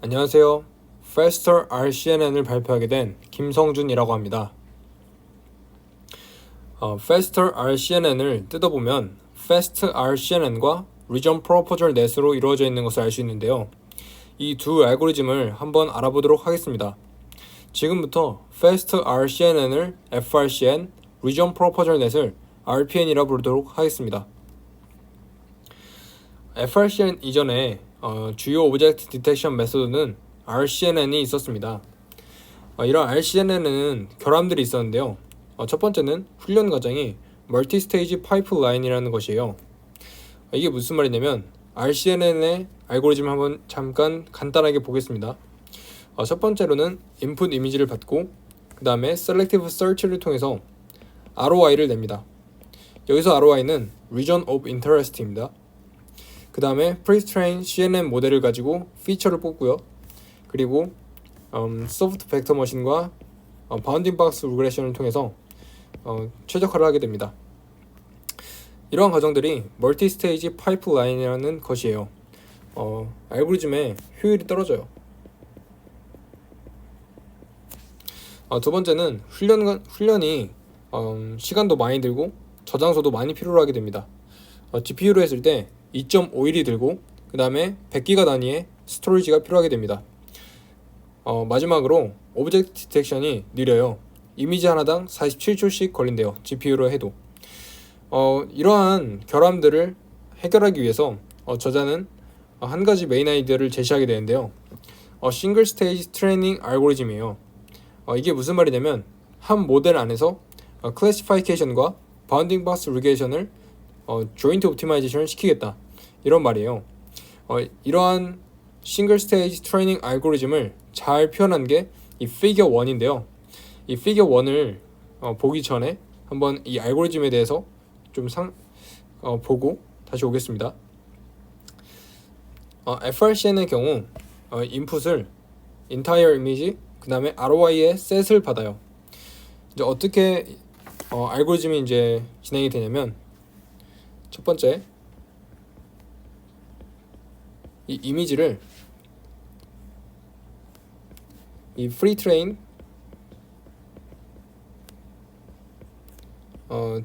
안녕하세요. Faster RCNN을 발표하게 된 김성준이라고 합니다. Faster RCNN을 뜯어보면 Fast RCNN과 Region Proposal Net으로 이루어져 있는 것을 알 수 있는데요. 이 두 알고리즘을 한번 알아보도록 하겠습니다. 지금부터 Fast RCNN을 FRCN, Region Proposal Net을 RPN이라 부르도록 하겠습니다. FRCN 이전에 주요 오브젝트 디텍션 메소드는 RCNN이 있었습니다. 이런 RCNN은 결함들이 있었는데요. 첫 번째는 훈련 과정이 멀티스테이지 파이프라인이라는 것이에요. 이게 무슨 말이냐면 RCNN의 알고리즘 한번 잠깐 간단하게 보겠습니다. 첫 번째로는 인풋 이미지를 받고 그 다음에 Selective Search를 통해서 ROI를 냅니다. 여기서 ROI는 Region of Interest입니다. 그 다음에 Pre-train CNN 모델을 가지고 피처를 뽑고요. 그리고 소프트 벡터 머신과 바운딩 박스 리그레션을 통해서 최적화를 하게 됩니다. 이러한 과정들이 멀티 스테이지 파이프라인이라는 것이에요. 알고리즘의 효율이 떨어져요. 두 번째는 훈련이 시간도 많이 들고 저장소도 많이 필요로 하게 됩니다. GPU로 했을 때 2.5일이 들고 그 다음에 100기가 단위의 스토리지가 필요하게 됩니다. 마지막으로 오브젝트 디텍션이 느려요. 이미지 하나당 47초씩 걸린대요. GPU로 해도. 이러한 결함들을 해결하기 위해서 저자는 한 가지 메인 아이디어를 제시하게 되는데요. 싱글 스테이지 트레이닝 알고리즘이에요. 이게 무슨 말이냐면 한 모델 안에서 클래시파이케이션과 바운딩 박스 리그레이션을 조인트 옵티마이제이션을 시키겠다, 이런 말이에요. 이러한 싱글 스테이지 트레이닝 알고리즘을 잘 표현한 게 이 피겨 1인데요. 이 피겨 1을 보기 전에 한번 이 알고리즘에 대해서 좀 보고 다시 오겠습니다. FRCN의 경우 인풋을 entire image 그 다음에 ROI의 set을 받아요. 이제 어떻게 알고리즘이 이제 진행이 되냐면, 첫 번째, 이 이미지를 이 free train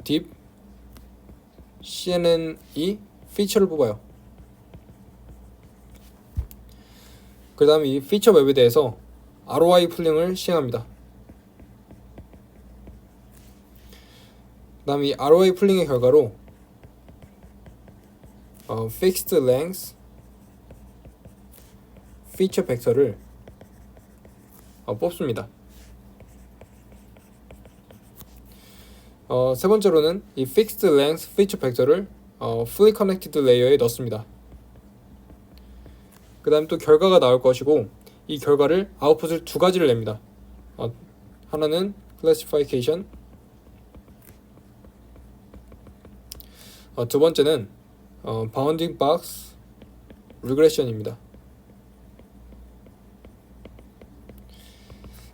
deep CNN이 피처를 뽑아요. 그 다음에 이 피처 맵에 대해서 ROI 풀링을 시행합니다. 그 다음에 이 ROI 풀링의 결과로 fixed length 피처 벡터를 뽑습니다. 세 번째로는 이 fixed length 피처 벡터를 fully connected 레이어에 넣습니다. 그 다음에 또 결과가 나올 것이고, 이 결과를 아웃풋을 두 가지를 냅니다. 하나는 classification, 두 번째는 bounding box regression입니다.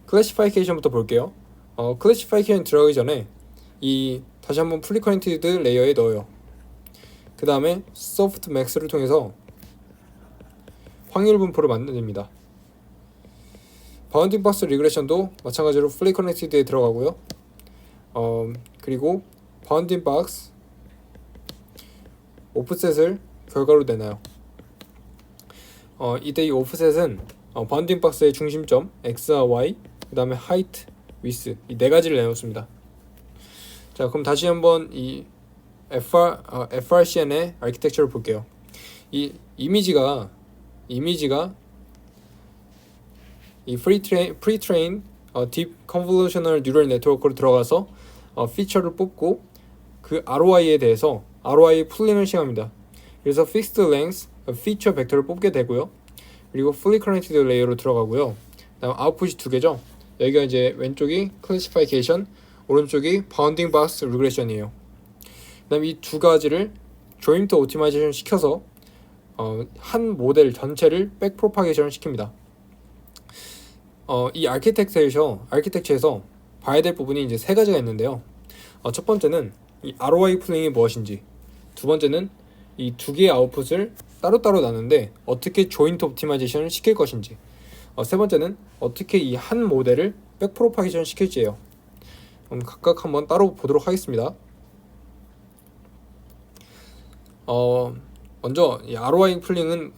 classification부터 볼게요. classification 들어가기 전에 다시 한번 fully connected 레이어에 넣어요. 그 다음에 soft max를 통해서 확률 분포를 만듭니다. 바운딩 박스 리그레션도 마찬가지로 fully connected에 들어가고요. 그리고 바운딩 박스 오프셋을 결과로 내나요. 이때 이 오프셋은 바운딩 박스의 중심점 x와 y, 그 다음에 height, width, 이 네 가지를 내놓습니다. 자, 그럼 다시 한번 이 FRCN의 아키텍처를 볼게요. 이 이미지가 이 pre-train deep convolutional neural network로 들어가서 피처를 뽑고 그 ROI에 대해서 ROI 풀링을 시행합니다. 그래서 fixed length 피처 벡터를 뽑게 되고요. 그리고 fully connected 레이어로 들어가고요. 다음 아웃풋이 두 개죠. 여기가 이제 왼쪽이 classification, 오른쪽이 bounding box regression이에요. 그다음 이 두 가지를 joint optimization 시켜서 한 모델 전체를 백 프로파게이션을 시킵니다. 이 아키텍처에서 봐야 될 부분이 이제 세 가지가 있는데요. 첫 번째는 이 ROI 풀링이 무엇인지, 두 번째는 이 두 개의 아웃풋을 따로따로 나누는데 어떻게 조인트 옵티마이제이션을 시킬 것인지, 세 번째는 어떻게 이 한 모델을 백프로파게이션 시킬지예요. 각각 한번 따로 보도록 하겠습니다. 먼저 이 ROI 풀링은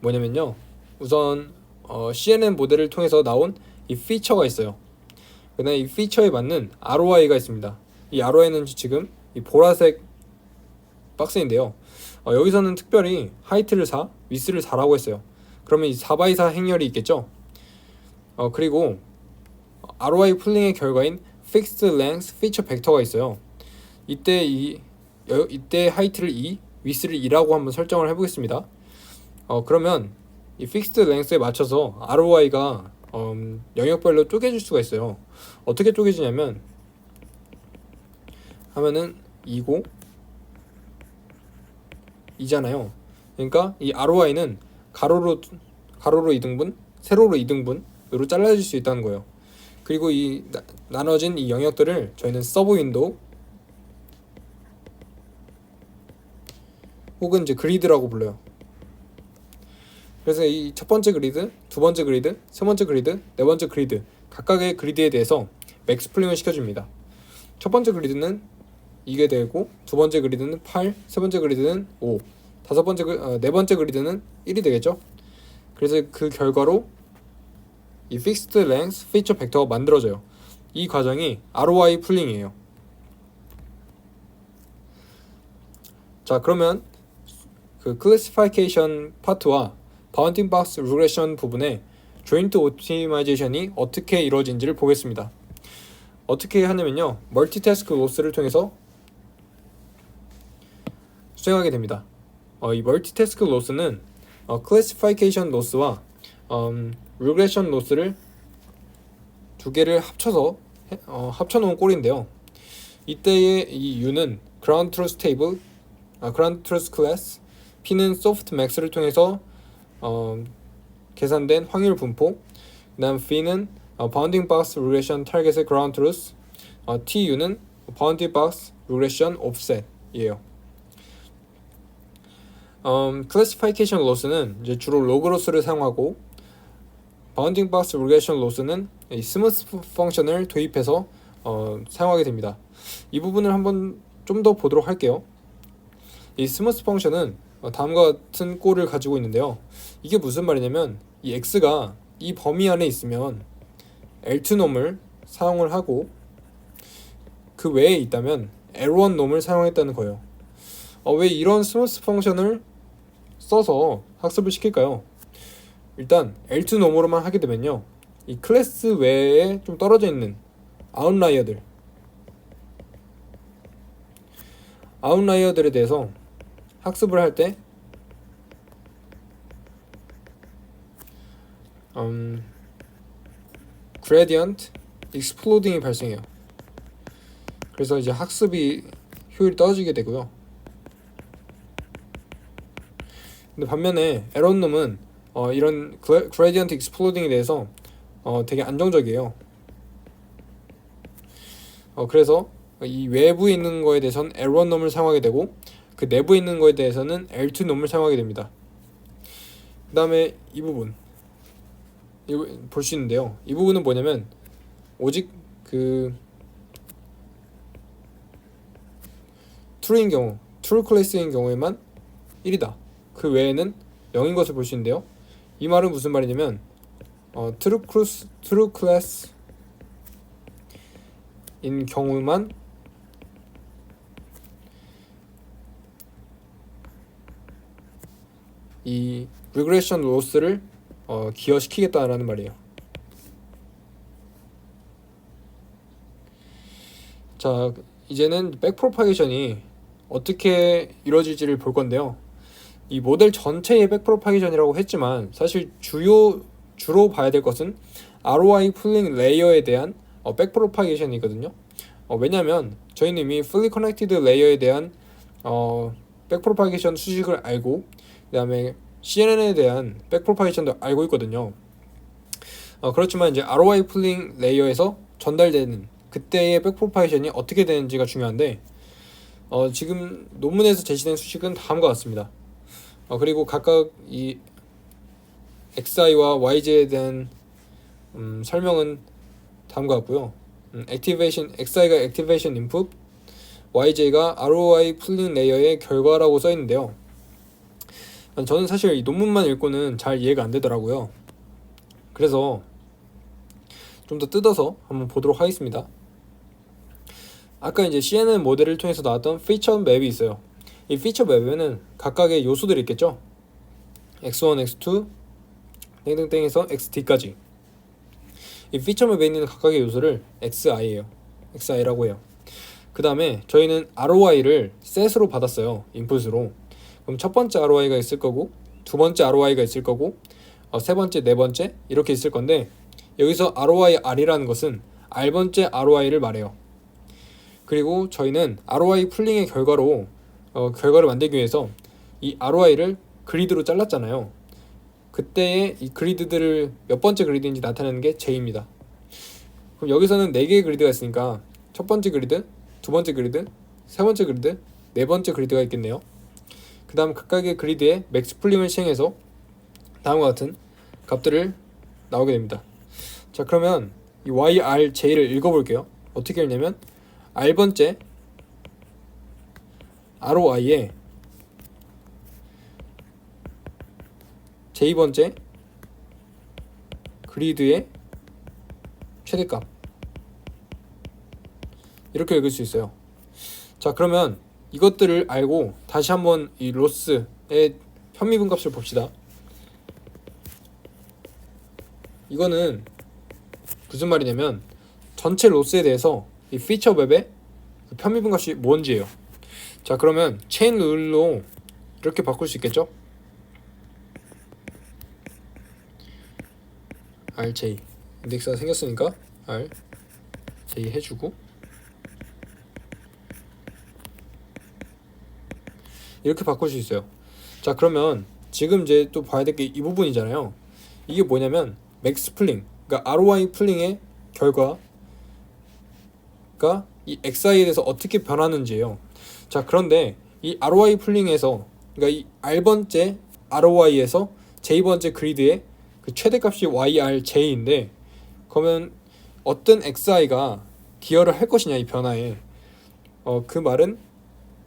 뭐냐면요, 우선 CNN 모델을 통해서 나온 이 피처가 있어요. 그다음에 이 피처에 맞는 ROI가 있습니다. 이 ROI는 지금 이 보라색 박스인데요. 여기서는 특별히 하이트를 4, 위스를 4라고 했어요. 그러면 이 4x4 행렬이 있겠죠. 그리고 ROI 풀링의 결과인 Fixed Length Feature Vector가 있어요. 이때 하이트를 2, 위스를 2라고 한번 설정을 해보겠습니다. 그러면 이 Fixed Length에 맞춰서 ROI가 영역별로 쪼개질 수가 있어요. 어떻게 쪼개지냐면 하면은 2고 2잖아요. 그러니까 이 ROI는 가로로 2등분, 세로로 2등분으로 잘라질 수 있다는 거예요. 그리고 이 나눠진 이 영역들을 저희는 서브 윈도우 혹은 이제 그리드라고 불러요. 그래서 이 첫 번째 그리드, 두 번째 그리드, 세 번째 그리드, 네 번째 그리드 각각의 그리드에 대해서 맥스 풀링을 시켜줍니다. 첫 번째 그리드는 이게 되고, 두 번째 그리드는 8, 세 번째 그리드는 5, 네 번째 그리드는 1이 되겠죠. 그래서 그 결과로 이 Fixed Length Feature Vector가 만들어져요. 이 과정이 ROI 풀링이에요. 자, 그러면 그 Classification 파트와 Bounding Box Regression 부분의 Joint Optimization이 어떻게 이루어진지를 보겠습니다. 어떻게 하냐면요, 멀티태스크 로스를 통해서 수행하게 됩니다. 이 멀티태스크 로스는 클래시피케이션 로스와 리그레션 로스를 두 개를 합쳐놓은 꼴인데요. 이때의 이 U는 Ground Truth Table, Ground Truth Class, P는 Softmax를 통해서 계산된 확률 분포, 그다음 V는 Bounding Box Regression Target의 Ground Truth, TU는 Bounding Box Regression Offset이에요. Classification Loss는 이제 주로 로그 로스를 사용하고, Bounding Box Regression Loss는 이 Smooth 펑션을 도입해서 사용하게 됩니다. 이 부분을 한번 좀 더 보도록 할게요. 이 Smooth 펑션은 다음과 같은 꼴을 가지고 있는데요. 이게 무슨 말이냐면 이 x가 이 범위 안에 있으면 L2 놈을 사용을 하고, 그 외에 있다면 L1 놈을 사용했다는 거예요. 왜 이런 스무스 펑션을 써서 학습을 시킬까요? 일단 L2 놈으로만 하게 되면요, 이 클래스 외에 좀 떨어져 있는 아웃라이어들에 대해서 학습을 할 때 gradient exploding이 발생해요. 그래서 이제 학습이 효율이 떨어지게 되고요. 근데 반면에 에런놈은 이런 gradient exploding에 대해서 되게 안정적이에요. 그래서 이 외부에 있는 거에 대해서는 L1 놈을 사용하게 되고, 그 내부에 있는 거에 대해서는 L2 놈을 사용하게 됩니다. 그 다음에 이 부분 볼 수 있는데요. 이 부분은 뭐냐면 오직 그 true인 경우, true class인 경우에만 1이다. 그 외에는 0인 것을 볼 수 있는데요. 이 말은 무슨 말이냐면 true class 인 경우만 이 regression loss를 기여시키겠다라는 말이에요. 자, 이제는 백프로파게이션이 어떻게 이루어질지를 볼 건데요. 이 모델 전체의 백프로파게이션이라고 했지만 사실 주로 봐야 될 것은 ROI 풀링 레이어에 대한 백프로파게이션이거든요. 왜냐하면 저희는 이미 fully connected 레이어에 대한 백프로파게이션 수식을 알고, 그 다음에 CNN에 대한 백프로파게이션도 알고 있거든요. 그렇지만 이제 ROI 풀링 레이어에서 전달되는 그때의 백프로파게이션이 어떻게 되는지가 중요한데, 지금 논문에서 제시된 수식은 다음과 같습니다. 그리고 각각 이 XI와 YJ에 대한 설명은 다음과 같고요. XI가 액티베이션 인풋, YJ가 ROI 풀링 레이어의 결과라고 써 있는데요. 저는 사실 이 논문만 읽고는 잘 이해가 안 되더라고요. 그래서 좀 더 뜯어서 한번 보도록 하겠습니다. 아까 이제 CNN 모델을 통해서 나왔던 피처 맵이 있어요. 이 피처 맵에는 각각의 요소들이 있겠죠. X1, X2, 땡땡땡에서 XD까지. 이 피처 맵에 있는 각각의 요소를 XI예요. XI라고 해요. 그 다음에 저희는 ROI를 set으로 받았어요. 인풋으로. 그럼 첫 번째 ROI가 있을 거고, 두 번째 ROI가 있을 거고, 세 번째, 네 번째 이렇게 있을 건데, 여기서 ROI R이라는 것은 R번째 ROI를 말해요. 그리고 저희는 ROI 풀링의 결과로 결과를 만들기 위해서 이 ROI를 그리드로 잘랐잖아요. 그때의 이 그리드들을 몇 번째 그리드인지 나타내는 게 J입니다. 그럼 여기서는 4개의 그리드가 있으니까 첫 번째 그리드, 두 번째 그리드, 세 번째 그리드, 네 번째 그리드가 있겠네요. 그 다음 각각의 그리드에 맥스 풀링을 시행해서 다음과 같은 값들을 나오게 됩니다. 자, 그러면 이 YRJ를 읽어볼게요. 어떻게 읽냐면 R번째 ROI에 J번째 그리드의 최대값, 이렇게 읽을 수 있어요. 자, 그러면 이것들을 알고 다시 한번 이 로스의 편미분값을 봅시다. 이거는 무슨 말이냐면 전체 로스에 대해서 이 피처 맵의 그 편미분값이 뭔지예요. 자, 그러면 체인 룰로 이렇게 바꿀 수 있겠죠? RJ 인덱스가 생겼으니까 RJ 해주고, 이렇게 바꿀 수 있어요. 자, 그러면 지금 이제 또 봐야 될 게 이 부분이잖아요. 이게 뭐냐면 맥스 풀링, 그러니까 ROI 풀링의 결과가 이 XI에 대해서 어떻게 변하는지예요. 자, 그런데 이 ROI 풀링에서, 그러니까 이 R번째 ROI에서 J번째 그리드의 그 최대값이 YRJ인데, 그러면 어떤 XI가 기여를 할 것이냐, 이 변화에. 그 말은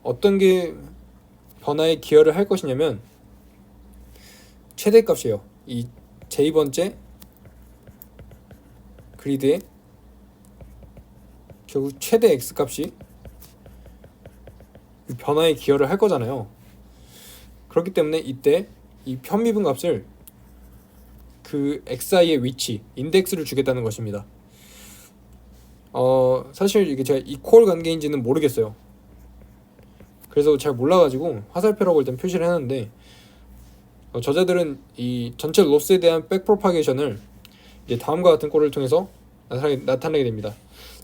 어떤 게 변화에 기여를 할 것이냐면 최대값이에요. 이 J번째 그리드의 결국 최대 X값이 변화에 기여를 할 거잖아요. 그렇기 때문에 이때 이 편미분 값을 그 XI의 위치, 인덱스를 주겠다는 것입니다. 사실 이게 제가 이퀄 관계인지는 모르겠어요. 그래서 잘 몰라가지고 화살표라고 일단 표시를 해놨는데, 저자들은 이 전체 로스에 대한 백프로파게이션을 이제 다음과 같은 꼴을 통해서 나타내게 됩니다.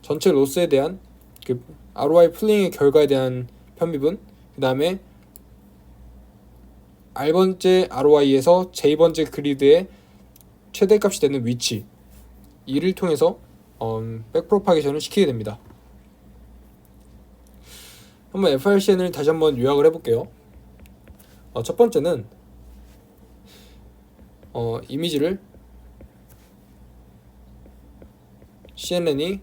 전체 로스에 대한 그 ROI 풀링의 결과에 대한 편미분, 그 다음에 R번째 ROI에서 J번째 그리드의 최대값이 되는 위치, 이를 통해서 백프로파게이션을 시키게 됩니다. 한번 FRCN을 다시 한번 요약을 해볼게요. 첫 번째는 이미지를 CNN이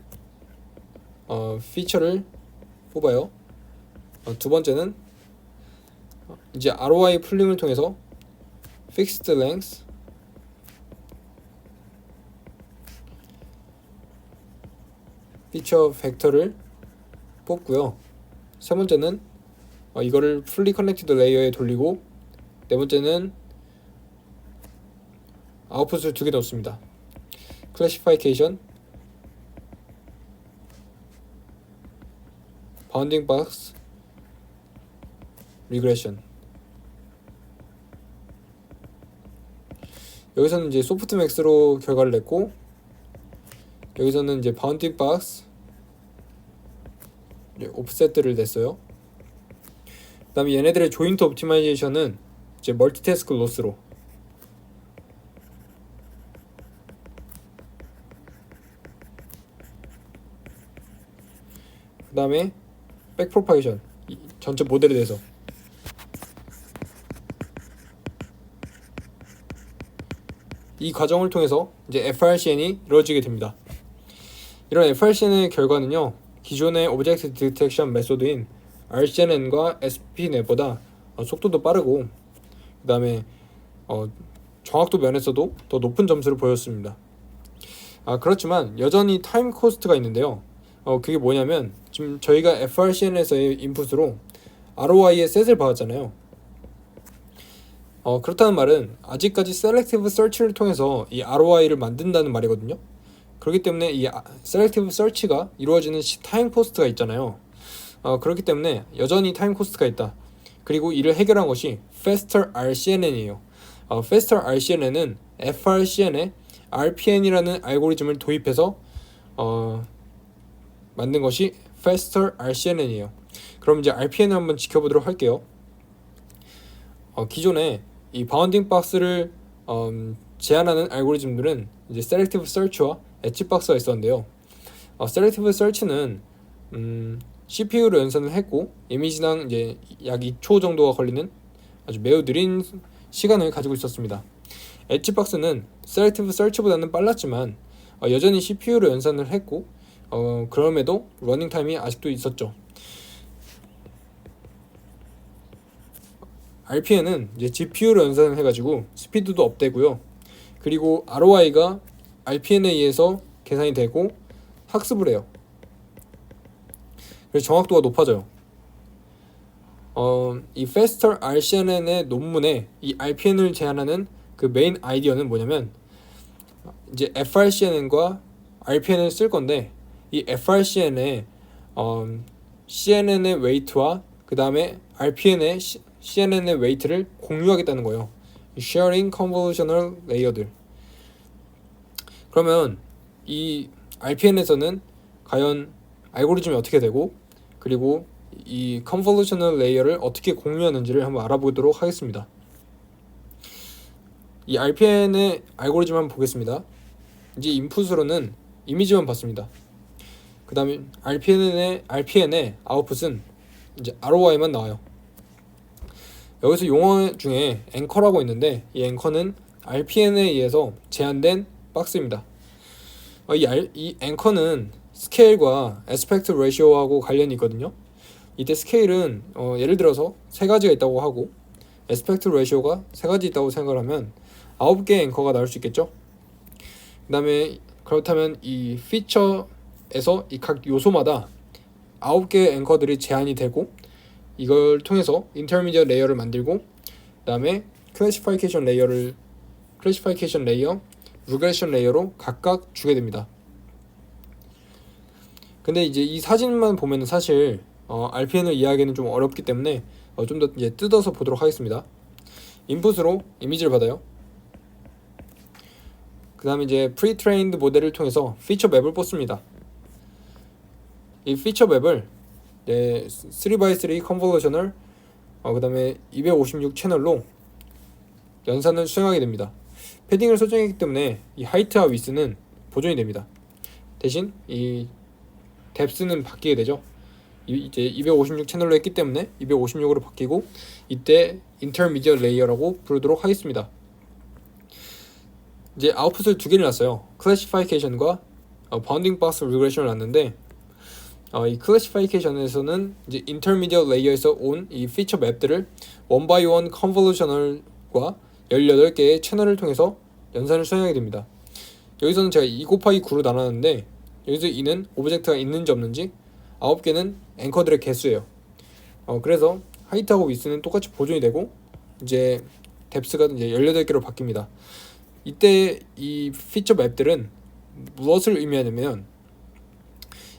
피처를 뽑아요. 두 번째는 이제 ROI 풀링을 통해서 fixed length, 피처 벡터를 뽑고요. 세 번째는 이거를 fully connected 레이어에 돌리고, 네 번째는 아웃풋을 2개 넣습니다. classification, bounding box, regression. 여기서는 이제 소프트맥스로 결과를 냈고, 여기서는 이제 bounding box, 옵셋들을 냈어요. 그 다음에 얘네들의 조인트 옵티마이제이션은 이제 멀티태스크 로스로, 그 다음에 백프로파게이션, 전체 모델에 대해서, 이 과정을 통해서 이제 FRCN이 이루어지게 됩니다. 이런 FRCN의 결과는요, 기존의 오브젝트 디텍션 메소드인 RCNN과 SPNet보다 속도도 빠르고 그 다음에 정확도 면에서도 더 높은 점수를 보였습니다. 그렇지만 여전히 타임 코스트가 있는데요. 그게 뭐냐면 지금 저희가 FRCN에서의 인풋으로 ROI의 셋을 받았잖아요. 그렇다는 말은 아직까지 Selective Search를 통해서 이 ROI를 만든다는 말이거든요. 그렇기 때문에 이 Selective Search가 이루어지는 타임 코스트가 있잖아요. 그렇기 때문에 여전히 타임 코스트가 있다. 그리고 이를 해결한 것이 Faster RCNN이에요. Faster RCNN은 FRCN에 RPN이라는 알고리즘을 도입해서 만든 것이 Faster RCNN이에요. 그럼 이제 RPN을 한번 지켜보도록 할게요. 기존에 이 바운딩 박스를 제한하는 알고리즘들은 이제 Selective Search와 엣지 박스가 있었는데요. Selective Search는 CPU로 연산을 했고 이미지당 이제 약 2초 정도가 걸리는 아주 매우 느린 시간을 가지고 있었습니다. 엣지 박스는 Selective Search보다는 빨랐지만 여전히 CPU로 연산을 했고 그럼에도 러닝 타임이 아직도 있었죠. RPN은 이제 GPU로 연산을 해가지고 스피드도 업되고요. 그리고 ROI가 RPN에 의해서 계산이 되고 학습을 해요. 그래서 정확도가 높아져요. 이 Faster RCNN의 논문에 이 RPN을 제한하는 그 메인 아이디어는 뭐냐면 이제 FRCNN과 RPN을 쓸 건데 이 FRCN의 CNN의 웨이트와 그 다음에 RPN의 CNN의 웨이트를 공유하겠다는 거예요. Sharing Convolutional Layer들. 그러면 이 RPN에서는 과연 알고리즘이 어떻게 되고 그리고 이 Convolutional Layer를 어떻게 공유하는지를 한번 알아보도록 하겠습니다. 이 RPN의 알고리즘 한번 보겠습니다. 이제 인풋으로는 이미지만 봤습니다. 그 다음에 RPN의 아웃풋은 이제 ROI만 나와요. 여기서 용어 중에 앵커라고 있는데 이 앵커는 RPN에 의해서 제한된 박스입니다. 이 앵커는 스케일과 애스펙트 레이시오하고 관련이 있거든요. 이때 스케일은 예를 들어서 3가지가 있다고 하고 애스펙트 레이시오가 3가지 있다고 생각을 하면 9개의 앵커가 나올 수 있겠죠. 그 다음에 그렇다면 이 피처에서 이 각 요소마다 9개의 앵커들이 제한이 되고 이걸 통해서 인터미디엇 레이어를 만들고 그 다음에 클래시피케이션 레이어, 리그레션 레이어로 각각 주게 됩니다. 근데 이제 이 사진만 보면 사실 RPN을 이해하기는 좀 어렵기 때문에 좀 더 이제 뜯어서 보도록 하겠습니다. 인풋으로 이미지를 받아요. 그 다음에 이제 프리트레인드 모델을 통해서 피처 맵을 뽑습니다. 이 피처 맵을 3x3 컨볼루셔널 그 다음에 256 채널로 연산을 수행하게 됩니다. 패딩을 설정했기 때문에 이 하이트와 위스는 보존이 됩니다. 대신 이 뎁스는 바뀌게 되죠. 이제 256 채널로 했기 때문에 256으로 바뀌고 이때 인터미디엇 레이어라고 부르도록 하겠습니다. 이제 아웃풋을 2개를 놨어요. 클래시피케이션과 바운딩 박스 리그레션을 놨는데 이 클래시피케이션에서는 이제 인터미디엇 레이어에서 온 이 피처 맵들을 원바이원 컨볼루셔널과 18개의 채널을 통해서 연산을 수행하게 됩니다. 여기서는 제가 2 곱하기 9로 나눴는데 여기서 2는 오브젝트가 있는지 없는지 9개는 앵커들의 개수예요. 그래서 하이트하고 위스는 똑같이 보존이 되고 이제 뎁스가 이제 18개로 바뀝니다. 이때 이 피처 맵들은 무엇을 의미하냐면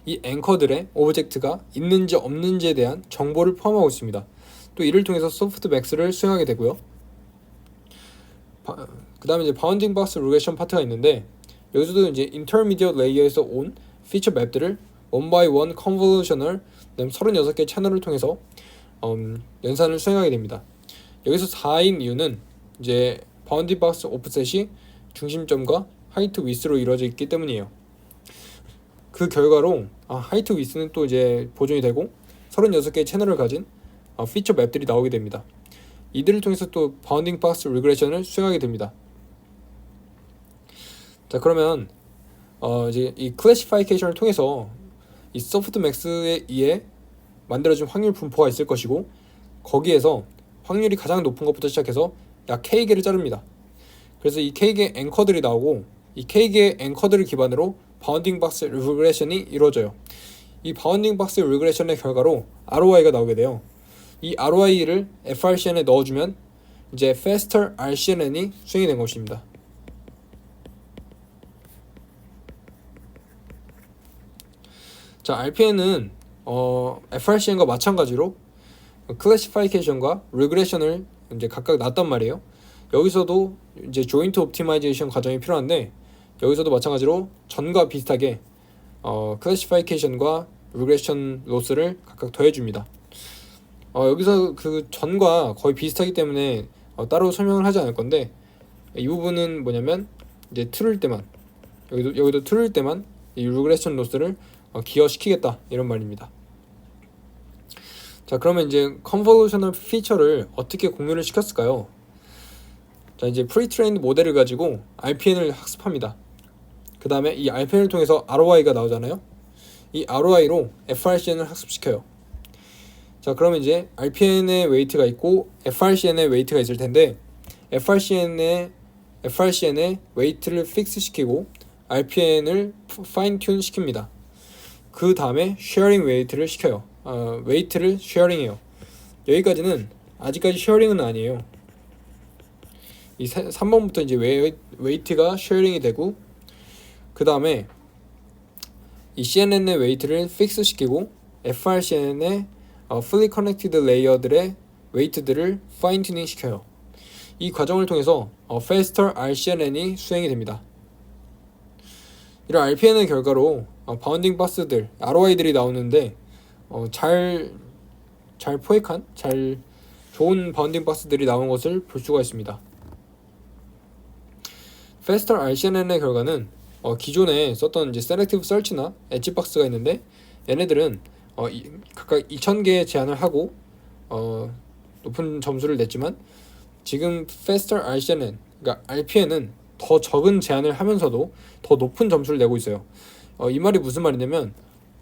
이 앵커들의 오브젝트가 있는지 없는지에 대한 정보를 포함하고 있습니다. 또 이를 통해서 소프트맥스를 수행하게 되고요. 그 다음에 이제 바운딩 박스 리그레션 파트가 있는데 여기서도 이제 인터미디엇 레이어에서 온 피처 맵들을 원바이원 컨볼루셔널 36개 채널을 통해서 연산을 수행하게 됩니다. 여기서 4인 이유는 이제 바운딩 박스 오프셋이 중심점과 하이트 위스로 이루어져 있기 때문이에요. 그 결과로 하이트 위스는 또 이제 보존이 되고 36개의 채널을 가진 피처 맵들이 나오게 됩니다. 이들을 통해서 또 바운딩 박스 리그레션을 수행하게 됩니다. 자, 그러면 이제 이 클래시파이케이션을 통해서 이 소프트맥스에 의해 만들어진 확률 분포가 있을 것이고, 거기에서 확률이 가장 높은 것부터 시작해서 약 K개를 자릅니다. 그래서 이 K개 앵커들이 나오고, 이 K개 앵커들을 기반으로 바운딩 박스 리그레션이 이루어져요. 이 바운딩 박스 리그레션의 결과로 ROI가 나오게 돼요. 이 ROI를 FRCN에 넣어주면 이제 faster RCNN이 수행이 된 것입니다. 자, RPN은 FRCN과 마찬가지로 클래시파이케이션과 리그레션을 이제 각각 놨단 말이에요. 여기서도 이제 조인트 옵티마이제이션 과정이 필요한데, 여기서도 마찬가지로 전과 비슷하게 클래시파이케이션과 리그레션 로스를 각각 더해줍니다. 여기서 그 전과 거의 비슷하기 때문에 따로 설명을 하지 않을 건데, 이 부분은 뭐냐면 이제 틀을 때만, 여기도 틀을 때만 이 리그레션 로스를 기여시키겠다, 이런 말입니다. 자, 그러면 이제 컨볼루셔널 피처를 어떻게 공유를 시켰을까요? 자, 이제 프리트레인드 모델을 가지고 RPN을 학습합니다. 그 다음에 이 RPN을 통해서 ROI가 나오잖아요. 이 ROI로 FRCN을 학습시켜요. 자, 그러면 이제 RPN의 웨이트가 있고 FRCN의 웨이트가 있을 텐데, FRCN의 웨이트를 픽스 시키고 RPN을 파인 튠 시킵니다. 그 다음에 쉐어링 웨이트를 시켜요. 웨이트를 쉐어링해요. 여기까지는 아직까지 쉐어링은 아니에요. 이 3번부터 이제 웨이트가 쉐어링이 되고, 그 다음에 이 CNN의 웨이트를 픽스 시키고 FRCN의 fully connected 레이어들의 웨이트들을 파인 튜닝 시켜요. 이 과정을 통해서 faster RCNN이 수행이 됩니다. 이런 RPN의 결과로 바운딩 박스들, ROI들이 나오는데 잘 포획한, 좋은 바운딩 박스들이 나온 것을 볼 수가 있습니다. faster RCNN의 결과는 기존에 썼던 이제 selective search나 엣지 박스가 있는데, 얘네들은 각각 2000개의 제한을 하고 높은 점수를 냈지만, 지금 faster RCNN, 그러니까 RPN은 더 적은 제한을 하면서도 더 높은 점수를 내고 있어요. 이 말이 무슨 말이냐면,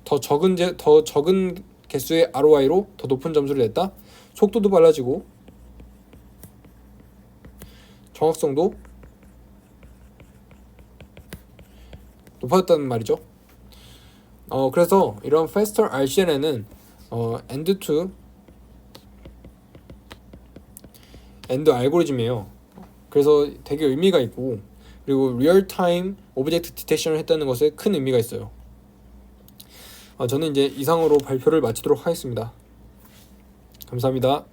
더 적은 개수의 ROI로 더 높은 점수를 냈다. 속도도 빨라지고 정확성도 높아졌다는 말이죠. 그래서 이런 faster RCNN은 end 알고리즘이에요. 그래서 되게 의미가 있고, 그리고 리얼타임 오브젝트 디텍션을 했다는 것에 큰 의미가 있어요. 저는 이제 이상으로 발표를 마치도록 하겠습니다. 감사합니다.